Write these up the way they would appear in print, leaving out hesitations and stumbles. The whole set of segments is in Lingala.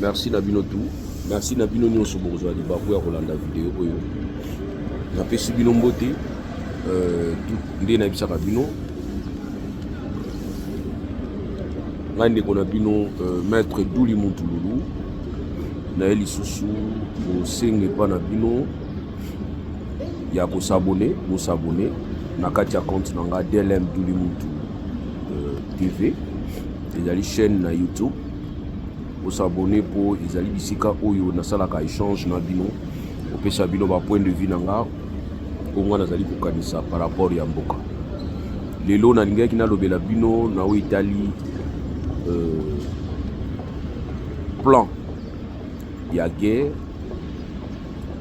Merci Nabino tout. Merci Nabino Nyonso Bourgeois de Bakou à Rolanda vidéo. Na pesi bino mbote nde na bisaka bino. Ngande kona bino maître Douli Moutouloulou na eli susu au senge pa na bino ya ko s'abonner, mo s'abonner na kati ya compte nanga DLM Douli Moutou TV. Ezali chaîne na YouTube. Pour s'abonner pour ezali bisika oyo na salaka échange na bino opesa bino ba point de vue nanga onga nazali kokanisa par rapport ya mboka lelo na lingaki na lobela bino na o Italie plan ya guerre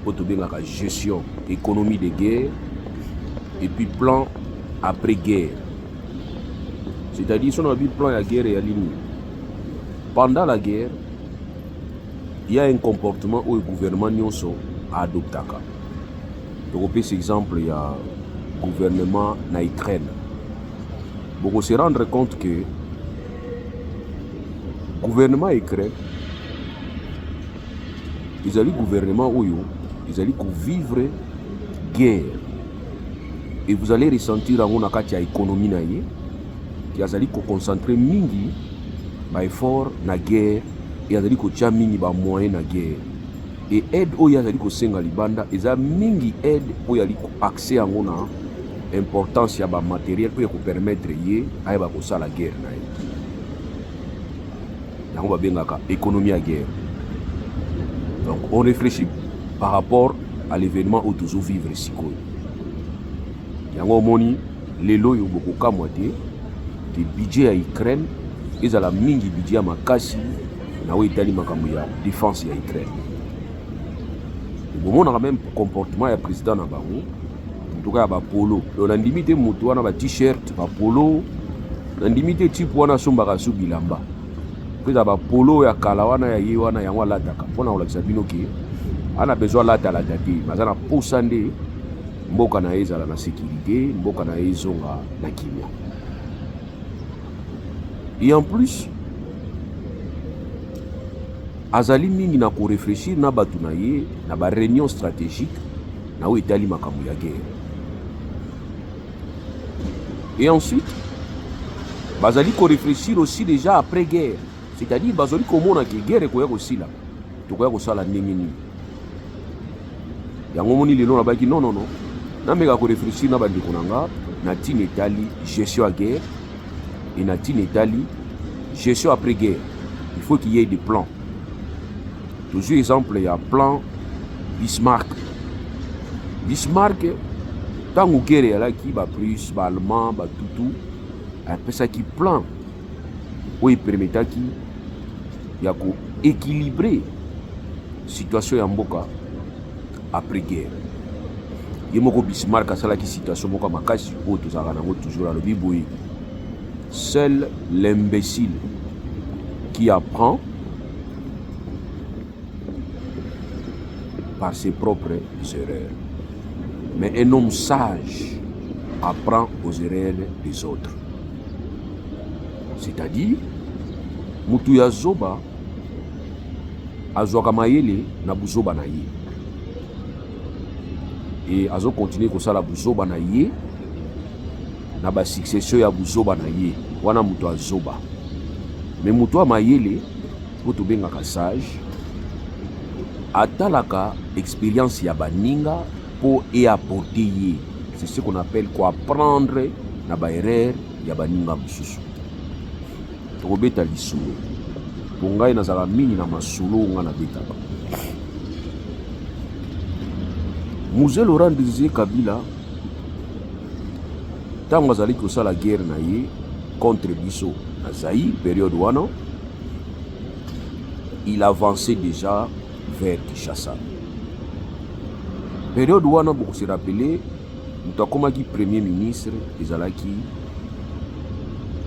poto bengaka gestion économie de guerre et puis plan après guerre, c'est-à-dire son plan ya guerre ya ligne. Pendant la guerre, il y a un comportement où le gouvernement nyonso a adopté. Donc, on peut cet exemple, il y a le gouvernement na Ukraine. Donc, on se rendre compte que le gouvernement ukrainien, ils allaient gouvernement où ils allaient vivre guerre. Et vous allez ressentir en a économie na ye, qui allait concentrer mingi ba effort na guerre et azali ko tia mingi ba moyen na guerre et aide o yazali ko senga libanda eza mingi aide po yali ko accès yango na importance ya ba matériel po ya ko permettre ye ay ba ko sala guerre na ye yango ba bengaka économie à guerre. Donc on réfléchit par rapport à l'événement où toujours vivre sikoyo yango moni lelo yo boko kamwa te de budget ya Ukraine ezala mingi budget ya makasi na o Italie makambo ya défense ya Ukraine. Bomona même comportement ya président na bango en tout cas ba polo on a limité moto wana ba t-shirt ba polo na limité type wana sombaka su bilamba peza ba polo ya kala wana ya ye wana yango lataka pona olakisa bino ke ana besoin lata la tati mazana posande mboka na ezala na sécurité mboka na ezonga na kimia. Et en plus, azali mingi na ko réfléchir na batu na ye na ba réunion stratégique na o Italie makambo ya guerre. Et ensuite, bazali ko réfléchir aussi déjà après guerre, c'est-à-dire bazali ko mona ke guerre ko ya ko sila to ko ya ko sala ndenge ni. Yango moni lelo na baki non na meka ko réfléchir na ba ndeko nanga na tine Italie gestion à guerre. Et Natine Italie, gestion après-guerre, il faut qu'il y ait des plans. Toujours exemple, il y a plan Bismarck. Bismarck, tant que guerre est là, qui va plus, allemand, tout, après ça qui plan, où il permet qu'il y a équilibrer la situation en Mboka après-guerre. Il y a Bismarck, ça là qui situation Mboka makasi, toujours à le biboué. Seul l'imbécile qui apprend par ses propres erreurs. Mais un homme sage apprend aux erreurs des autres. C'est-à-dire, Mutuya Zoba azwaka mayele na buzoba na ye. Et azo continuer comme ça la buzoba na ye. Na ba succession ya buzoba na ye wana muto azoba mais muto amayele poto bengaka sage atalaka expérience ya baninga pour y apporter ye. C'est ce qu'on appelle quoi apprendre na ba erreur ya baninga mususu to beta lisulo bongai na zala mini na masolo nga na beta Mzee Laurent Désiré Kabila tant azali kosa la guerre na ye contre biso na Zaïre période wana il avançait déjà vers Kinshasa. Période wana beaucoup se rappeler muto akomaki premier ministre ezalaki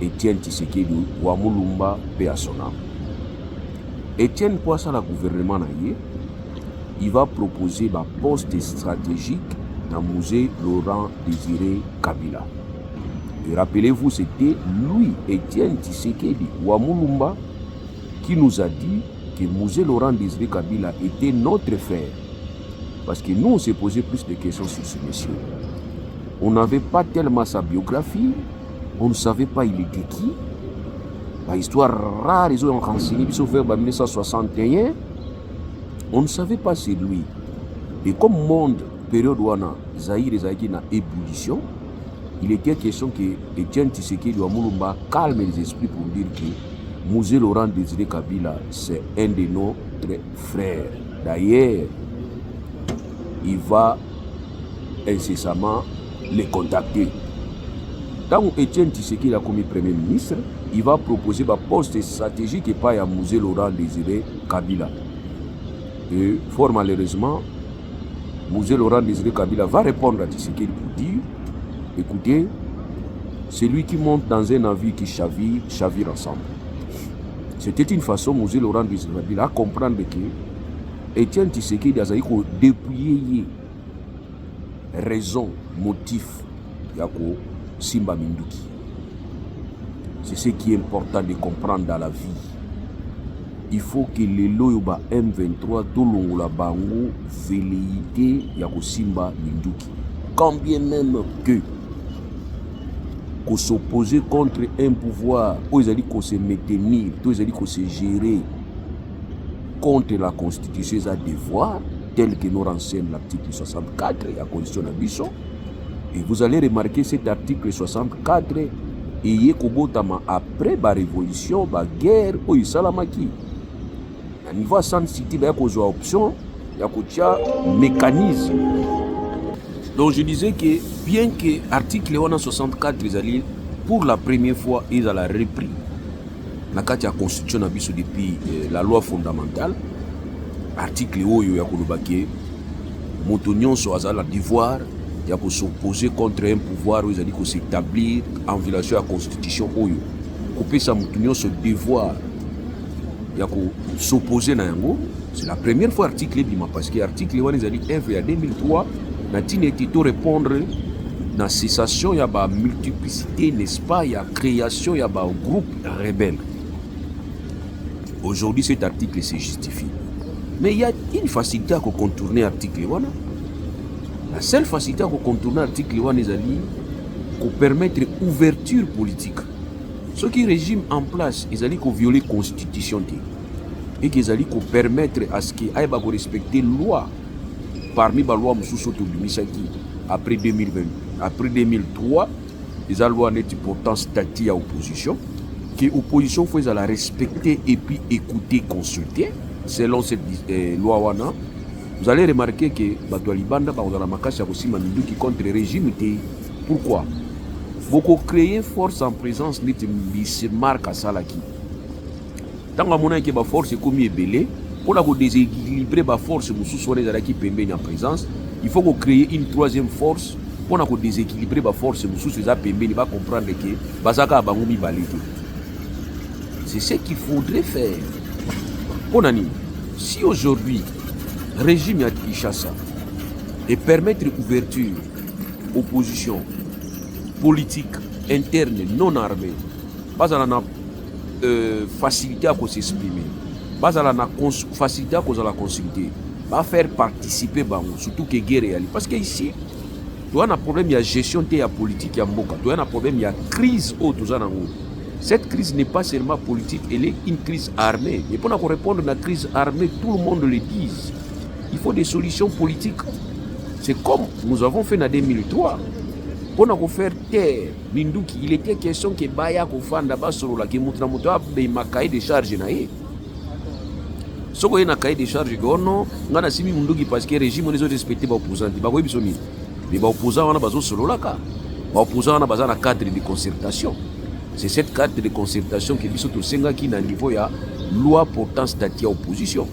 Etienne Tshisekedi wa Mulumba pe asona. Etienne pour ça la gouvernement na ye il va proposer un poste stratégique dans le musée Laurent Désiré Kabila. Et rappelez-vous, c'était lui, Etienne Tshisekedi Wamulumba, qui nous a dit que Mosée Laurent Désiré Kabila était notre frère. Parce que nous, on s'est posé plus de questions sur ce monsieur. On n'avait pas tellement sa biographie, on ne savait pas il était qui. Histoire rare, ils ont renseigné, ils ont fait en 1961. On ne savait pas c'est lui. Et comme monde, période où on a Zaïre et Zaïre dans ébullition, il était question que Etienne Tshisekedi doit calme les esprits pour dire que Mosée Laurent Désiré Kabila, c'est un de nos frères. D'ailleurs, il va incessamment les contacter. Tant Etienne Tshisekedi a commis Premier ministre, il va proposer un poste stratégique et pas à Mosée Laurent Désiré Kabila. Et fort malheureusement, Mosée Laurent Désiré Kabila va répondre à Tshisekedi pour dire, écoutez, c'est lui qui monte dans un navire qui chavire ensemble. C'était une façon, Mosée Laurent Désiré Kabila, à comprendre que Etienne Tshisekedi a dépouillé raison, motif, yako Simba Minduki. C'est ce qui est important de comprendre dans la vie. Il faut que les loyoba M23 tolongola bango velléité yako Simba Minduki. Quand bien même que s'opposer contre un pouvoir, ils allaient se maintenir, ils allaient se gérer contre la Constitution, c'est un devoir tel que nous renseigne l'article 64 de la Constitution d'Abisso. Et vous allez remarquer cet article 64 et après la révolution, la guerre, il salamaki. À niveau sans cité, il y a une option, il y a un mécanisme. Donc je disais que bien que l'article 64, pour la première fois, ils ont repris la Constitution d'Abisso depuis la loi fondamentale. Article oyo ya kolobake moto nyonso azala devoir ya ko s'opposer contre un pouvoir où il s'établir en violation de la constitution oyo kopesa moto nyonso devoir ya ko s'opposer na yango. C'est la première fois article bima parce que article wana ezali en 2003 na tine tito répondre na cessation ya ba multiplicité n'est-ce pas ya création ya ba groupe rebelle. Aujourd'hui cet article se justifie. Mais il y a une facilité à contourner l'article 1. La seule facilité à contourner l'article 1 est de permettre ouverture politique. Ce qui régime en place, ils allaient violer la constitution et qu'ils allaient permettre à ce qu'ils aient respecter la loi parmi les lois après 2020. Après 2003, les lois n'étaient pourtant statut à opposition, que l'opposition faut la respecter et puis écouter, consulter. Selon cette loi wana, vous allez remarquer que Batoualibanda dans la makasi ya Simba Minduki contre le régime. Pourquoi? Beaucoup créer force en présence n'était marque à Salaki. Tant que mon que ba force est comme belé, pour la déséquilibrer ba force musu soit les alaki pembe en présence, il faut créer une troisième force pour la déséquilibrer ba force musu ces pembe va comprendre que bazaka bangomi baliki. C'est ce qu'il faudrait faire. Si aujourd'hui, le régime à Kinshasa et permettre ouverture, opposition, politique, interne, non armée, pas à la facilité à s'exprimer, pas à la facilité à la consulter, pas faire participer, surtout que guerre est. Parce qu'ici, tu as un problème, il y a gestion de la politique, il y a un problème, il y a crise autour. Cette crise n'est pas seulement politique, elle est une crise armée. Et pour répondre à la crise armée, tout le monde le dit. Il faut des solutions politiques. C'est comme nous avons fait en 2003. Pour faire taire Minduki, il était question que Baya Kofanda Basorola, que Moutramouto a un cahier de charge. Si vous avez un cahier de charge, non, on a simi Minduki parce que le régime est respecté par les opposants. Mais les opposants ont besoin de solo. Les opposants ont besoin d'un cadre de concertation. C'est cette carte de concertation qui est qui est au niveau de la loi portant statut à opposition.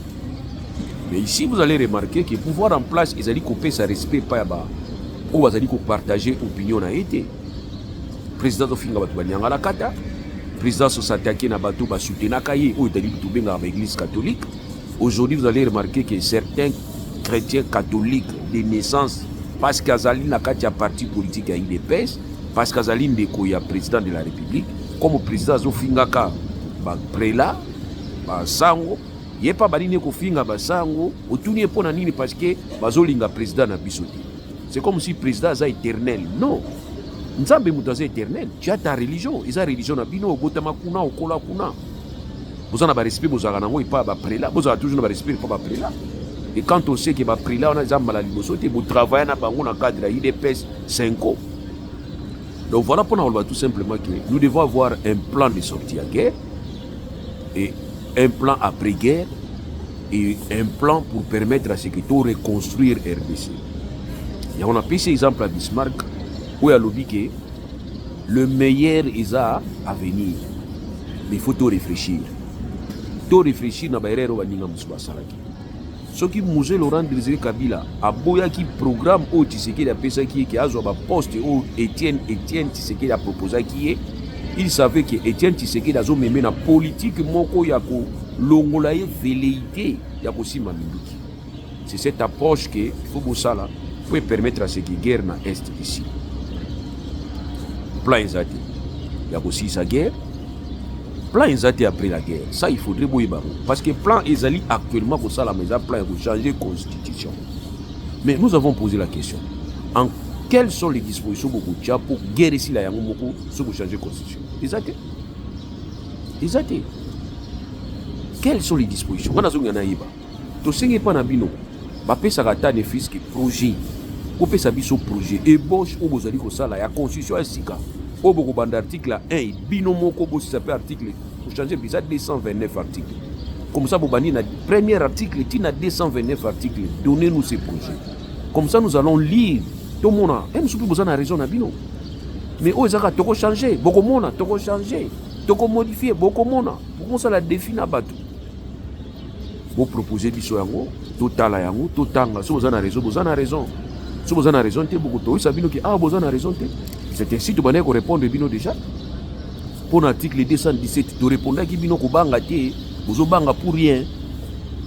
Mais ici, vous allez remarquer que le pouvoir en place, ils allaient couper sa respect par ou ils allaient partager l'opinion. Le président de Finga Batouanianga la Kata, le président de s'attaquer à Batou Basutenakaye, ou il dans l'église catholique. Aujourd'hui, vous allez remarquer que certains chrétiens catholiques de naissance, parce qu'Azali n'a qu'à parti politique à IDPS, parce qu'Azali Ndeko est président de la République, comme le président Zofingaka, prélat, Sango, ye pa banini kofinga basango otuni epona nini parce que bazolinga président na biso te. C'est comme si président aza éternel. Non, nzambe mutu aza éternel. Tu as ta religion, eza religion na bino obotama kuna okola kuna. Bozana ba respect bozaka nango ipa ba prela, bozaka toujours na ba respect ipa ba prela. Et quand on sait que ba prela on a zamba la liboso te bo travailler na bango na cadre IDPS 5 ans. Donc voilà pour nous tout simplement que nous devons avoir un plan de sortie à guerre et un plan après-guerre et un plan pour permettre à ce que tout reconstruire RDC. Et on a pris cet exemple à Bismarck où il a dit que le meilleur est à venir. Mais il faut tout réfléchir. Tout réfléchir na baerero baninga musuba salaki. Ce qui Mouzé Laurent Désiré Kabila a boya qui programme au Tshisekedi a pesa qui a ba poste au Étienne Tshisekedi a proposé qui est il savait que Étienne Tshisekedi a mené na politique moko ya ko longola ye velléité ya ko sima minduki. C'est cette approche que il faut bosala pour permettre à ce que guerre na est ici. Plan ezati ya ko si sa guerre. Plan ezati après la guerre. Ça il faudrait boyeba parce que plan ezali actuellement pour ça la maison plan pour changer constitution. Mais nous avons posé la question. En quelles sont les dispositions pour guerre ici la yango moko pour changer constitution? Ezati. Quelles sont les dispositions? On a zonga na yiba. To senge pa na bino. Ba pesa kata ne fisque projet. Ko pesa biso projet ébauche ou bozali ko sala ya constitution ya sika. Au beaucoup d'articles 1 bino moko bo s'appelle article pour changer bizarre 229 articles. Comme ça bobani na premier article tina 229 articles, donnez-nous ces projets. Comme ça nous allons lire tout monde et nous sommes besoin de raison na bino. Mais o ezaka toko changer, beaucoup mona toko changer, toko modifier beaucoup mona. Pour ça la défi na bato. Vous proposez biso yango, total yango, totanga, so besoin de raison, besoin de raison. So besoin de raison te beaucoup to sabino ki besoin de raison te. C'est ainsi que vous répondre bino déjà. Pour l'article 217, tu répondais que bino kobanga te, vous banga pour rien.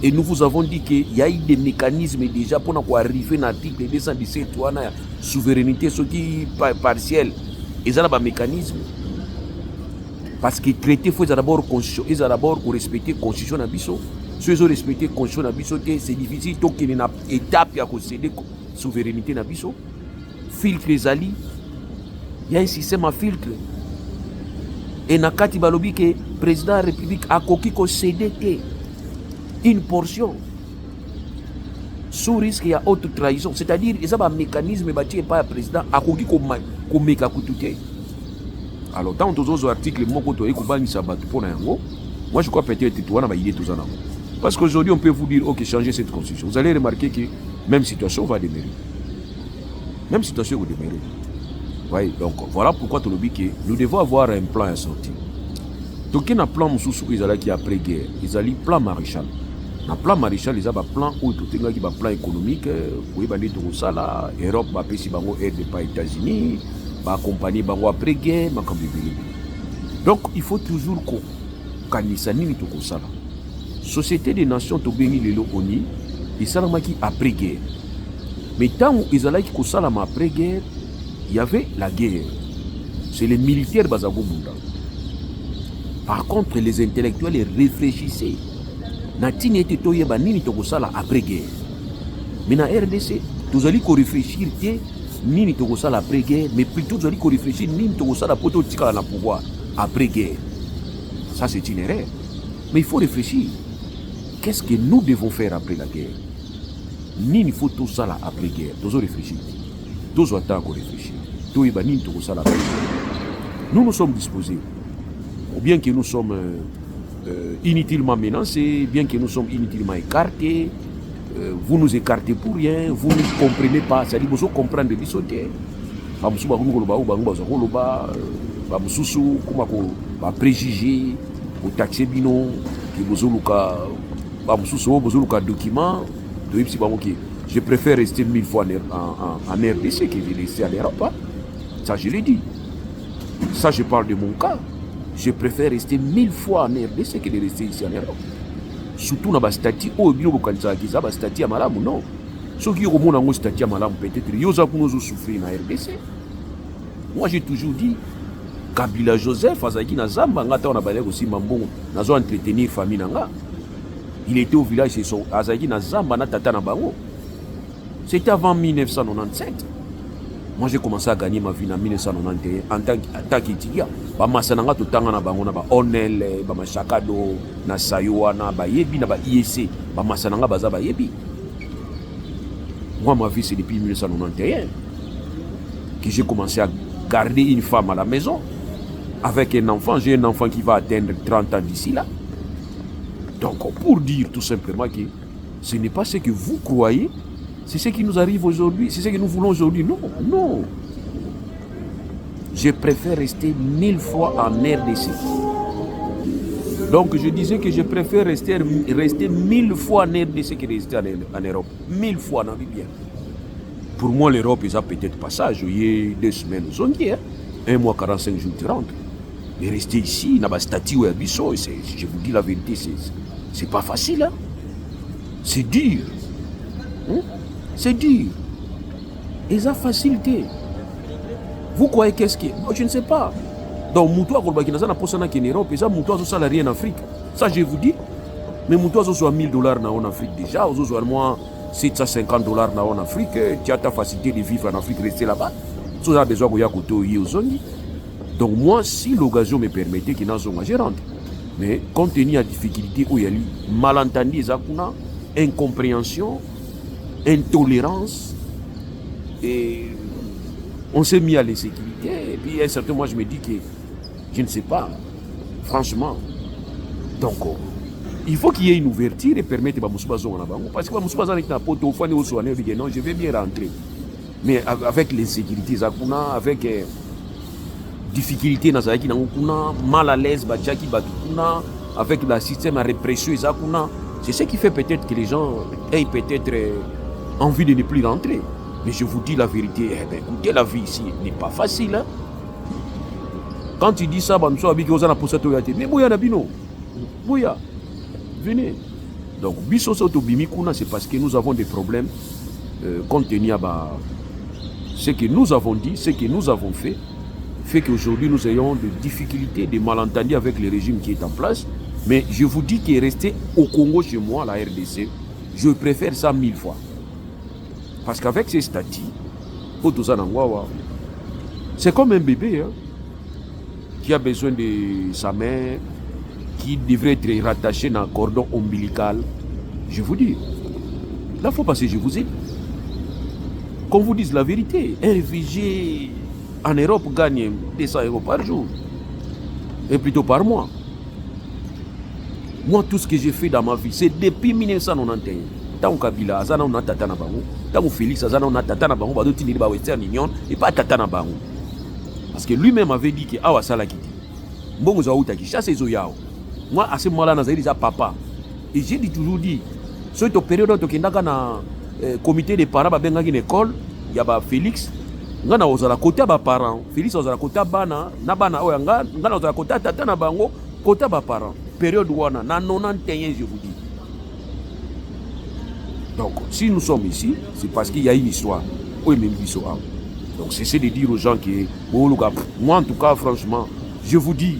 Et nous vous avons dit qu'il y a eu des mécanismes déjà pour arriver à l'article 217, tu as la souveraineté partielle. Et ça, c'est un mécanisme. Parce que traiter, il faut d'abord respecter la constitution de Bisso. Si vous respectez la constitution de Bisso, c'est difficile. Donc, il y a une étape à céder la souveraineté de Bisso. Filtre les alliés. Il y a un système à filtre. Et Nakati Balobi, que le président de la République a coquille cédé une portion. Sous risque, il y a autre trahison. C'est-à-dire, il y a un mécanisme bâti par le président a coquille comme méca coutouté. Alors, dans tous les articles, moi, je crois peut-être que tu as une idée tout ça. Parce qu'aujourd'hui, on peut vous dire, ok, changez cette constitution. Vous allez remarquer que même situation va demeurer. Même situation va demeurer. Oui, donc voilà pourquoi tu dis que nous devons avoir un plan à sortir. Donc il y a un plan qui après-guerre, il y a un plan Maréchal. Le plan Maréchal, il y a un plan où il y a un plan économique, où il y a un Europe, aide par les États-Unis, accompagner après-guerre. Donc il faut toujours que la Société des Nations, il y a après-guerre. Mais tant qu'ils y a après-guerre, il y avait la guerre. C'est les militaires Bazagobunda. Par contre, les intellectuels réfléchissaient. Natini était toyeba nini tokosala après-guerre. Mais na RDC, tous allez réfléchir nini tokosala après-guerre, mais plutôt tous allez réfléchir nini tokosala poto tika na pouvoir après-guerre. Ça c'est une erreur. Mais il faut réfléchir. Qu'est-ce que nous devons faire après la guerre? Nini faut tout ça là après-guerre. Tous réfléchir. Tous attendre réfléchir. Nous nous sommes disposés, ou bien que nous sommes inutilement menacés, bien que nous sommes inutilement écartés, vous nous écartez pour rien, vous ne comprenez pas, c'est-à-dire vous comprenez de l'issoté. Vous préjugés, vous taxez bino, vous document, je préfère rester 1000 fois en RDC que de rester en Europe. Ça, je l'ai dit. Ça, je parle de mon cas. Je préfère rester 1000 fois en RDC que de rester ici en Europe. Surtout dans le statut, le statut à Malam, non. Ceux qui ont un statut à Malam, peut-être, ils ont souffrir en RDC. Moi, j'ai toujours dit, Kabila Joseph, Azaki Nazamba, on a aussi Mambon, nous avons entretenu la famille. Il était au village, c'est son Azaki na Zamba na Tata na Bango. C'était avant 1997. Moi j'ai commencé à gagner ma vie en 1991 en tant qu'étudiant. Ba masananga to tanga na bango na ba Onel, ba Machakado, na Sayoa na ba Yebi na ba IEC, ba masananga baza ba Yebi. Moi ma vie c'est depuis 1991 que j'ai commencé à garder une femme à la maison avec un enfant. J'ai un enfant qui va atteindre 30 ans d'ici là. Donc pour dire tout simplement que ce n'est pas ce que vous croyez, c'est ce qui nous arrive aujourd'hui, c'est ce que nous voulons aujourd'hui. Non, non. Je préfère rester 1000 fois en RDC. Donc je disais que je préfère rester 1000 fois en RDC que rester en Europe. 1000 fois, on a vu bien. Pour moi, l'Europe, ils ont peut-être passage. Il y a 2 semaines, ils ont dit, 1 mois, 45 jours, 30. Mais rester ici, dans ma statue ou à Bissau, je vous dis la vérité, c'est pas facile. Hein? C'est dur. Hein? C'est dur. Ils ont facilité. Vous croyez qu'est-ce qui est? Moi, je ne sais pas. Donc, Moutoua, quand on a posé en Europe, ils ont Moutoua sur salarié en Afrique. Ça, je vous dis. Mais Moutoua, sur $1000 en Afrique déjà. Aux autres, moi, $750 en Afrique. Tu as ta facilité de vivre en Afrique, rester là-bas. Tu as besoin de y aux zones. Donc, moi, si l'occasion me permettait qu'il y ait une zone, je rentre. Mais compte tenu de la difficulté où il y a eu malentendu, incompréhension, intolérance, et on s'est mis à l'insécurité. Et puis, à un certain moment, je me dis que je ne sais pas, franchement. Donc, il faut qu'il y ait une ouverture et permettre à Moussouba Zon. Parce que Moussouba Zon est un pote, non, je vais bien rentrer. Mais avec l'insécurité, avec difficulté, mal à l'aise, avec le système à répression, c'est ce qui fait peut-être que les gens aient peut-être envie de ne plus rentrer. Mais je vous dis la vérité, écoutez, la vie ici n'est pas facile. Hein? Quand tu dis ça, mais Bouya Nabino, Bouya, venez. Donc, c'est parce que nous avons des problèmes compte tenu à ce que nous avons dit, ce que nous avons fait qu'aujourd'hui nous ayons des difficultés, des malentendus avec le régime qui est en place. Mais je vous dis que rester au Congo chez moi, à la RDC, je préfère ça 1000 fois. Parce qu'avec ces statuts, c'est comme un bébé hein, qui a besoin de sa mère, qui devrait être rattaché dans un cordon ombilical. Je vous dis, là, il faut passer, je vous ai dit. Qu'on vous dise la vérité, un réfugié en Europe gagne 200 € par jour, et plutôt par mois. Moi, tout ce que j'ai fait dans ma vie, c'est depuis 1991. Tant Kabila, Azana, on a Tata Nabango. Tant Félix, Azana, on a Tata Nabango. Bado Tini, ba Western Union, et pas Tata Nabango. Parce que lui-même avait dit que Awa Salakiti. Mbongo Zaouta qui chasse les Oyao. Moi, à ce moment-là, Nazari, c'est papa. Et j'ai toujours dit, ce période où tu as un comité des parents, il y a une école, il y a Félix. Ngana ozala kota ba parents, Félix ozala kota bana, na bana oya ngana ozala kota tata na bango, kota ba parents. Période wana na 91 je vous dis. Donc si nous sommes ici, c'est parce qu'il y a une histoire. Oui, même histoire. Donc c'est de dire aux gens que moi en tout cas franchement, je vous dis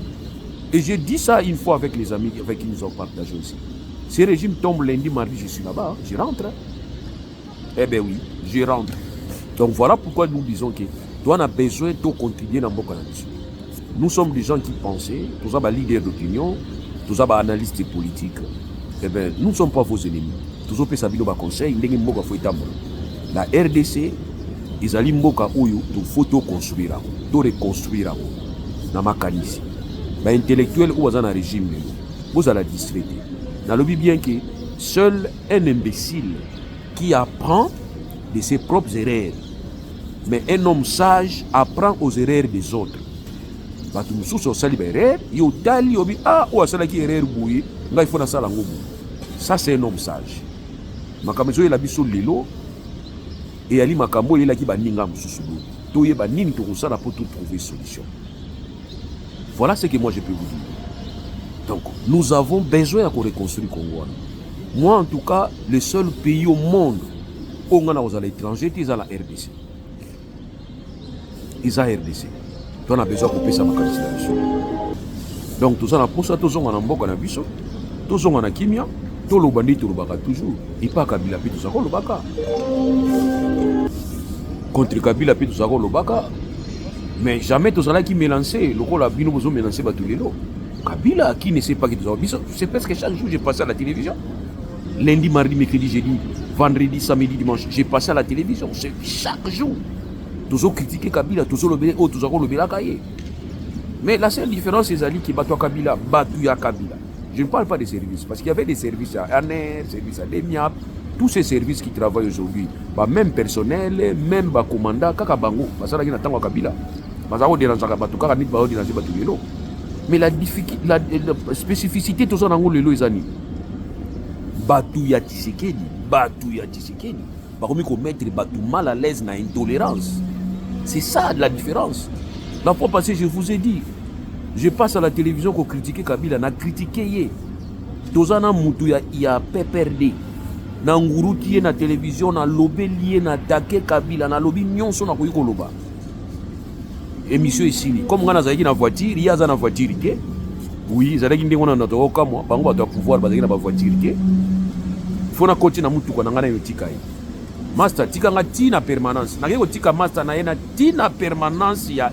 et je dis ça une fois avec les amis avec qui nous avons partagé aussi. Ce régime tombe lundi, mardi, je suis là-bas, je rentre. Eh bien oui, je rentre. Donc voilà pourquoi nous disons que toi, on a besoin de contribuer dans beaucoup d'analyses. Nous sommes des gens qui pensent, tous les leaders d'opinion, tous les analystes politiques. Eh bien, nous ne sommes pas vos ennemis. Tous les gens qui ont conseil, la RDC, ils ont faut construire, reconstruire. Dans ma canisse. Les intellectuels ou dans un régime, vous allez distraiter. Dans le bien que seul un imbécile qui apprend de ses propres erreurs. Mais un homme sage apprend aux erreurs des autres. Ça c'est un homme sage. Et Ali Makambo il a qui baninga mususubu. Toye banini to kusala pour trouver solution. Voilà ce que moi je peux vous dire. Donc nous avons besoin de reconstruire le Congo. Moi en tout cas, le seul pays au monde où on a à l'étranger, c'est la RDC. Ils ont RDC. On a besoin de couper ça ma Donc tout ça, on a pour ça, tout ça, on a un bon canabis, tout ça, on a kimia. toloba nde tolobaka toujours epa Kabila mpe tozaka kolobaka contre Kabila mpe tozaka kolobaka mais jamais tozalaki mélancé lokola bino bozo mélancé bato lelo Kabila qui ne sait pas que tozaka biso c'est presque chaque jour j'ai passé à la télévision lundi mardi mercredi jeudi vendredi samedi dimanche j'ai passé à la télévision c'est chaque jour tozo critiquer Kabila tozo lobela o tozaka kolobelaka ye mais la seule différence c'est ali ki bato Kabila batu ya Kabila. Je ne parle pas des services, parce qu'il y avait des services à ANER, services à DEMIAP, tous ces services qui travaillent aujourd'hui, bah, même personnel, même bah, commandant, kaka bango, parce que là, tango Kabila, mais la spécificité tout ça dans le lelo batu ya Tshisekedi, bah comme mettre batu mal à l'aise na intolérance. C'est ça la différence. La fois passée, je vous ai dit, je passe à la télévision pour critiquer Kabila, na critiquer ye. Tozana mutu ya PPRD. Na nguruti ye na télévision, na lobé lié, na attaqué Kabila, na lobby nyonso na koyiko loba. Émission ici, comme on a na voiture, il y a na voiture ke. Oui, ça dit qu'on a notre kamwa, bango ba pouvoir ba na voiture ke. Faut na côté na mutu ko na ngana yo tika yi. Master tika nga tina permanence. Na ko tika master na yena tina permanence ya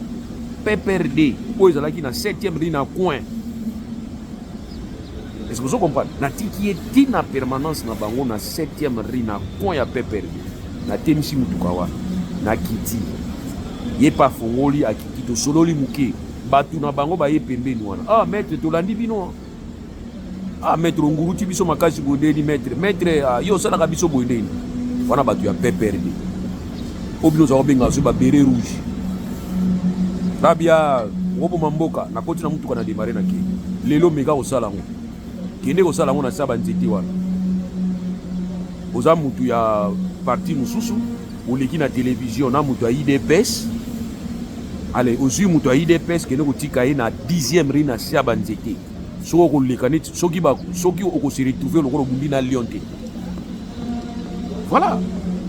PPRD, où ils allaient dans 7e rue dans coin. Est-ce que vous comprenez? Nati qui est na permanence na bango na 7e rue dans coin ya PPRD. Na temisi mutukawa na kiti. Ye pa fongoli akiti to sololi muke. Batu na bango ba ye pembeni wana. Ah maître to landi bino. Ah maître nguruti biso makasi bodeli maître. Maître yo sala ka biso bodeli. Wana batu ya PPRD. Obino za obenga zo ba beret rouge. Rabia wobo mamboka na koti na mutu kana démarrer na ki lelo mega osala ngo kende osala ngo na saba nziti wana oza mutu ya parti mususu oleki na télévision na mutu ya IDPS allez ozui mutu ya IDPS kende kotika ye na 10e rue na saba nziti soko koleka neti soki oko se retrouver lokolo bundi na Lionté. Voilà,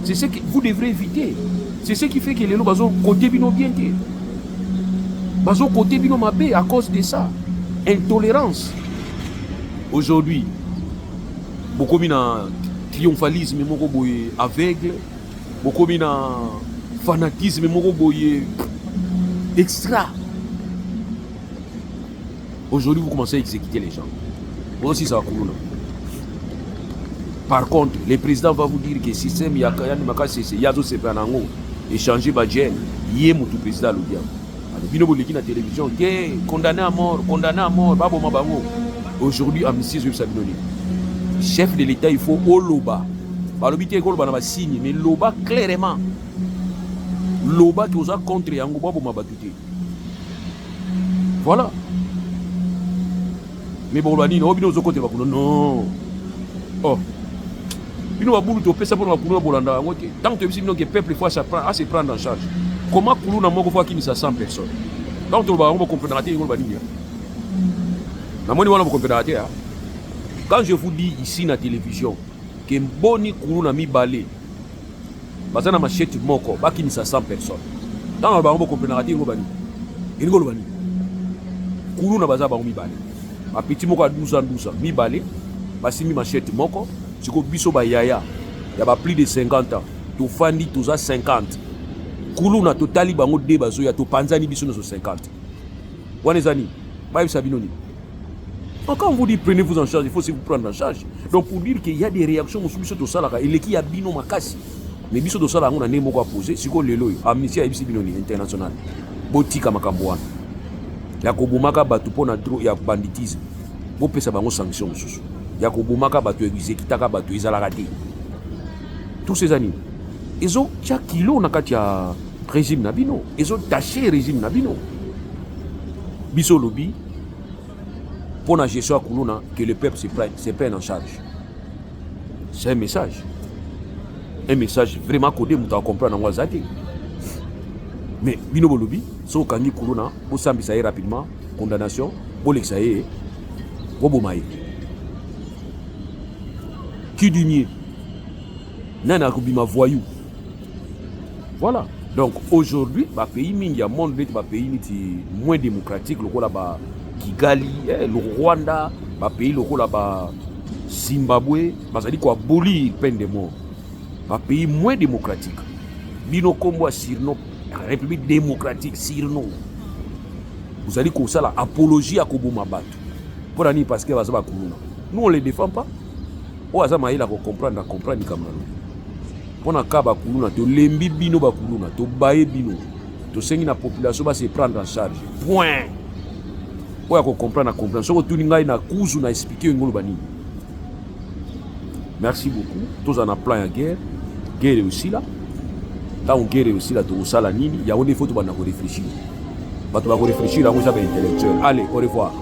c'est ce que vous devrez éviter. C'est ce qui fait que lelo bazo côté bino bien té. Bazo côté bino mabé à cause de ça. Intolérance. Aujourd'hui, beaucoup mina triomphalisme moko boye aveugle, beaucoup mina fanatisme moko boye extra. Aujourd'hui, vous commencez à exécuter les gens. Moi aussi, ça va couler. Par contre, le président va vous dire que le système Yakayani Makasese, Yazo Sepanango, échanger Badjen, Yé Moutou président Loudia. Bino Boleki na télévision, condamné à mort, Babo Mabango. Aujourd'hui, Amnesty Sabinoni. Chef de l'État, il faut Oloba. Balobité Golba n'a signe, mais Loba clairement. Loba qui osa contre Yango Babo Mabatute. Voilà. Mais bon, non. Oh. Bino Baboulou topé ça pour la Koulou Bolanda. Tant que le peuple faut se prendre en charge. Comment Koulou n'a pas fois qu'il y a 100 personnes? Donc on va comprendre la télé. Quand je vous dis ici na télévision que Mboni Koulou n'a mis balé, parce que na machette moko, bah qu'il y a 100 personnes. Donc on va comprendre la télé. Koulou n'a pas mis balé. Ma petit moko à 12 ans, mi balé, basi mi machette moko, tu ko biso ba yaya, ya ba plus de 50 ans, to fandi toza 50. Koulou na totali bango de bazo ya to panzani biso na 50. Wanezani, ba sabinoni. Donc quand on vous dit prenez-vous en charge, il faut aussi vous prendre en charge. Donc pour dire qu'il y a des réactions au biso to salaka, et qui a bino makasi. Mais biso to salaka on a nemo ko poser, siko lelo amnistie ya biso binoni international. Botika makambo wana. Ya kobomaka batu pona dro ya banditisme. Bo pesa bango sanction mususu. Ya kobomaka batu exécutaka batu ezalaka te. Tous ces années. Ils ont tia kilo na kati ya régime nabino. Ils ont taché régime nabino. Biso lobby pour la gestion kuluna que le peuple se prenne en charge. C'est un message. Un message vraiment codé muta comprendre en wazate. Mais bino lobby so kangi kuluna bo sambisa rapidement condamnation bo l'exaye bo bomaye. Qui du mieux nana kubima voyou. Voilà. Donc aujourd'hui, le pays mingi monde le pays moins démocratique, le Kigali, le Rwanda, le pays le Zimbabwe bazali ko abolir peine de mort. Un pays moins démocratique. Bino kombo sirno République démocratique sirno. Vous allez comme ça la apologie à Koboma Bato. Pour ani parce que bazaba kuluna. Nous on les défend pas. O azama ila ko comprendre ni kamalo. Pona kaba kuluna to lembi bino ba kuluna to baye bino. To sengi na population va se prendre en charge. Point. O ya ko comprendre so ko tuninga na kuzu na expliquer ngolo bani. Merci beaucoup. Tous en a plan ya guerre. Guerre aussi là. Là on guerre aussi là to sala nini. Ya on des photos bana ko réfléchir. Bato ba ko réfléchir là on ça intellectuel. Allez, au revoir.